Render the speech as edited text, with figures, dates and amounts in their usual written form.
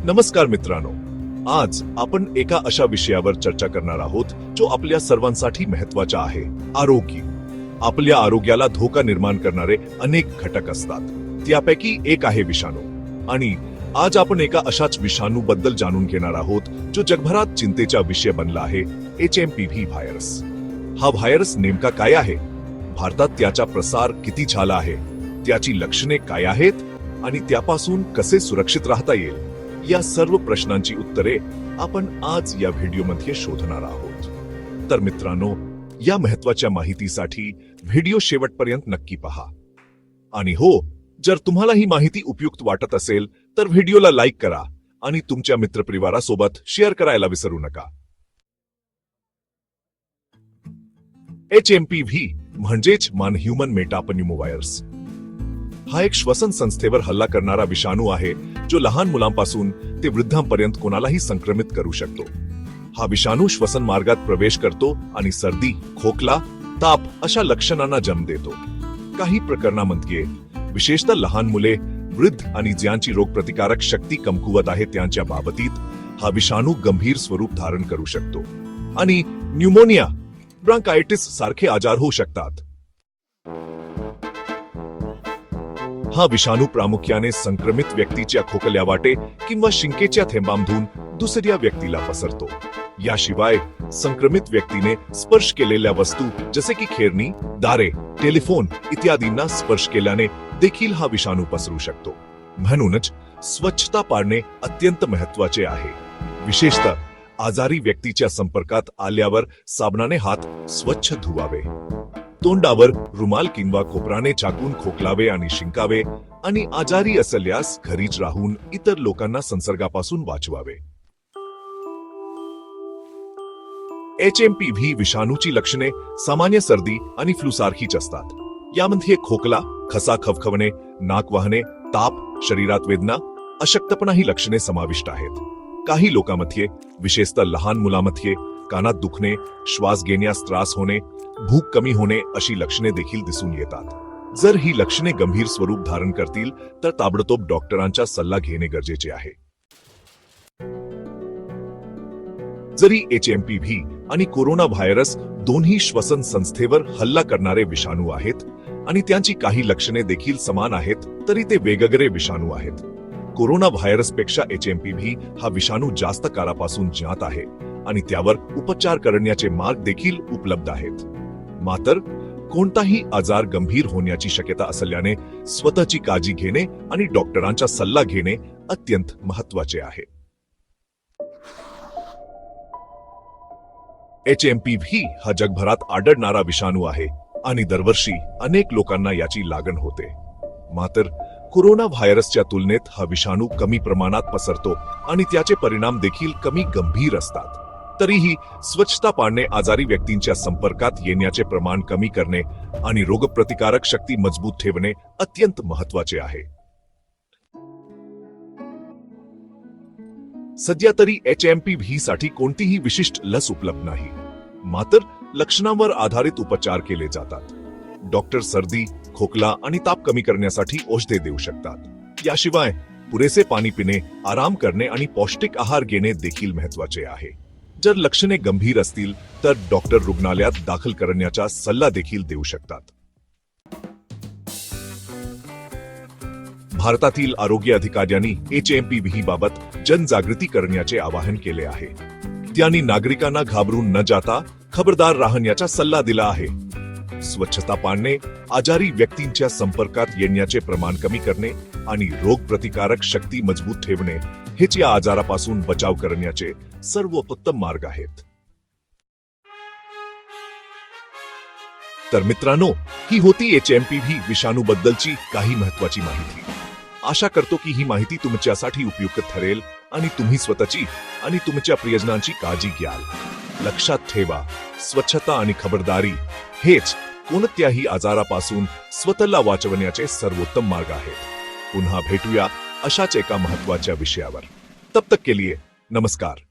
नमस्कार मित्रांनो, आज आपण एका अशा विषयावर चर्चा करणार आहोत जो आपल्या सर्वांसाठी महत्त्वाचा आहे, आरोग्य. आपल्या आरोग्याला धोका निर्माण करणारे अनेक घटक असतात, त्यापैकी एक आहे विषाणू. आणि आज आपण एका अशाच विषाणू बद्दल जाणून घेणार आहोत जो जगभरात चिंतेचा विषय बनला आहे, HMPV व्हायरस. हा व्हायरस नेमका काय आहे, भारतात त्याचा प्रसार किती झाला आहे, त्याची लक्षणे काय आहेत आणि त्यापासून कसे सुरक्षित राहता येईल, या सर्व प्रश्नांची उत्तरे आपण आज या व्हिडिओमध्ये शोधणार आहोत. तर मित्रांनो, या महत्त्वाच्या माहितीसाठी व्हिडिओ शेवटपर्यंत नक्की पहा. आणि हो, जर तुम्हाला ही माहिती उपयुक्त वाटत असेल तर व्हिडिओला लाईक करा आणि तुमच्या मित्रपरिवारासोबत शेअर करायला विसरू नका. HMPV म्हणजेच ह्यूमन मेटापन्यूमोव्हायरस. हा एक श्वसन संस्थेवर हल्ला करणारा विषाणू आहे जो लहान मुलांपासून ते वृद्धांपर्यंत कोणालाही संक्रमित करू शकतो. हा विषाणू श्वसन मार्गात प्रवेश करतो आणि सर्दी, खोकला, ताप अशा लक्षणांना जन्म देतो. काही प्रकरणांमध्ये, विशेषतः लहान मुले, वृद्ध आणि ज्यांची रोगप्रतिकारक शक्ती कमकुवत आहे त्यांच्या बाबतीत हा विषाणू गंभीर स्वरूप धारण करू शकतो आणि न्यूमोनिया, ब्रांकायटिस सारखे आजार होऊ शकतात. हा विषाणू प्रामुख्याने संक्रमित व्यक्तीच्या खोकल्यावाटे किंवा शिंकेच्या थेंबांमधून दुसऱ्या व्यक्तीला पसरतो. याशिवाय संक्रमित व्यक्तीने स्पर्श केलेल्या वस्तू जसे की खेळणी, दारे, टेलिफोन इत्यादींना स्पर्श केल्याने देखील हा विषाणू पसरू शकतो. म्हणूनच स्वच्छता पाळणे अत्यंत महत्त्वाचे आहे. विशेषतः आजारी व्यक्तीच्या संपर्कात आल्यावर साबणाने हात स्वच्छ धुवावे, तोंडावर रुमाल किंवा कोपराने झाकून खोकलावे आणि शिंकावे, आणि आजारी असल्यास घरीच राहून इतर लोकांना संसर्गापासून वाचवावे. HMPV विषाणूची लक्षणे सामान्य सर्दी आणि फ्लू सारखीच असतात. यामध्ये खोकला, घसा खवखवणे, नाक वाहणे, ताप, शरीरात वेदना, अशक्तपणा ही लक्षणे समाविष्ट आहेत. काही लोकांमध्ये, विशेषतः लहान मुलांमध्ये, कानात दुखणे, श्वास घेण्यास त्रास होणे, भूक कमी होणे अशी लक्षणे देखील दिसून येतात. जर ही लक्षणे गंभीर स्वरूप धारण करतील तर ताबडतोब डॉक्टरांचा सल्ला घेणे गरजेचे आहे. जरी HMPV आणि कोरोना व्हायरस दोन्ही श्वसन संस्थेवर हल्ला करणारे विषाणू आहेत आणि त्यांची काही लक्षणे देखील समान आहेत, तरी ते वेगवेगळे विषाणू आहेत. कोरोना व्हायरसपेक्षा HMPV हा विषाणू जास्त काळापासून ज्ञात आहे आणि त्यावर उपचार करण्याचे मार्ग देखील उपलब्ध आहेत. मात्र कोणताही आजार गंभीर होण्याची शक्यता असल्याने स्वतःची काळजी घेणे आणि डॉक्टरांचा सल्ला घेणे अत्यंत महत्त्वाचे आहे. HMPV हा जगभरात आढळणारा विषाणू आहे आणि दरवर्षी अनेक लोकांना याची लागण होते. मात्र कोरोना व्हायरसच्या तुलनेत हा विषाणू कमी प्रमाणात पसरतो आणि त्याचे परिणाम देखील कमी गंभीर असतात. तरीही स्वच्छता पाळणे, आजारी व्यक्तींच्या संपर्कात येण्याचे प्रमाण कमी करणे आणि रोगप्रतिकारक शक्ती मजबूत ठेवणे अत्यंत महत्त्वाचे आहे. सध्या तरी HMPV साठी कोणतीही विशिष्ट लस उपलब्ध नाही. मात्र लक्षणांवर आधारित उपचार केले जातात. डॉक्टर सर्दी, खोकला आणि ताप कमी करण्यासाठी औषधे देऊ शकतात. याशिवाय पुरेसे पाणी पिणे, आराम करणे आणि पौष्टिक आहार घेणे देखील महत्त्वाचे आहे. जर लक्षणे गंभीर असतील तर डॉक्टर रुग्णालयात दाखल करण्याचा सल्ला देखील देऊ शकतात. भारतातील आरोग्य अधिकाऱ्यांनी HMPV बाबत जनजागृती करण्याचे आवाहन केले आहे. त्यांनी नागरिकांना घाबरून न जाता खबरदार राहण्याचा सल्ला दिला आहे. स्वच्छता पाळणे, आजारी व्यक्तींच्या संपर्कात येण्याचे प्रमाण कमी करणे आणि रोगप्रतिकारक शक्ती मजबूत ठेवणे हेच या आजारापासून बचाव करण्याचे सर्वोत्तम मार्ग आहेत. तर मित्रांनो, ही होती HMPV विषाणूबद्दलची काही महत्त्वाची माहिती. आशा करतो की ही माहिती तुमच्यासाठी उपयुक्त ठरेल आणि तुम्ही स्वतःची आणि तुमच्या प्रियजनांची काळजी घ्याल. लक्षात ठेवा, स्वच्छता आणि खबरदारी हेच कोणत्याही आजारापासून स्वतःला वाचवण्याचे सर्वोत्तम मार्ग आहेत. पुन्हा भेटूया अशाच एका महत्त्वाच्या विषयावर. तब तक के लिए नमस्कार.